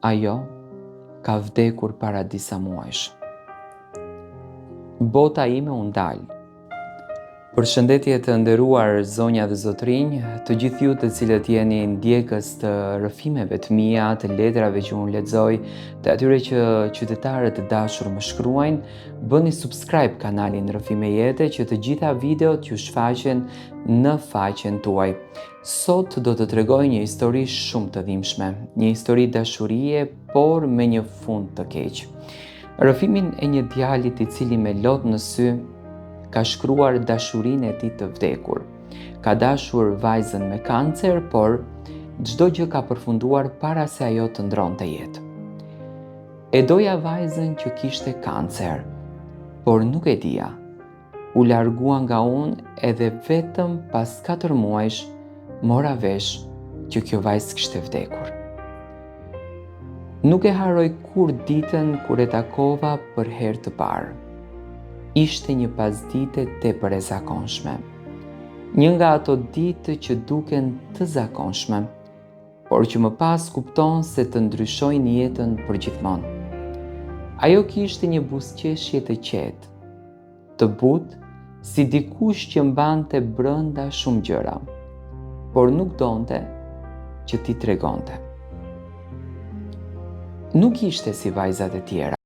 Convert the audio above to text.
Ajo ka vdekur para disa muajsh. Bota ime u ndal. Përshëndetje të nderuar zonja dhe zotrinj, të gjithë ju të cilët jeni ndjekës të rrëfimeve të mia, të letrave që unë lexoj, të atyre që qytetarët të dashur më shkruajnë, bëni subscribe kanalin Rrëfime Jete që të gjitha videot ju shfaqen në faqen tuaj. Sot do të tregoj një histori shumë të dhimbshme, një histori dashurie, por me një fund të keq. Rrëfimin e një djalit i cili me lot në sy ka shkruar dashurinë e tij të vdekur. Ka dashur vajzën me kancer, por çdo gjë ka përfunduar para se ajo të ndronte jetë. E doja vajzën që kishte kancer, por nuk e dija. U largua nga unë edhe vetëm pas 4 muajsh mora vesh që kjo vajzë kishte vdekur. Nuk e harroj kur ditën kur e takova për herë të parë. Ishte një pasdite tepër e zakonshme. Një nga ato ditë që duken të zakonshme, por që më pas kupton se të ndryshojnë jetën përgjithmonë. Ajo kishte një buzëqeshje të qetë, të butë, si dikush që mbante brenda shumë gjëra, por nuk donte që ti tregonte. Nuk ishte si vajzat e tjera.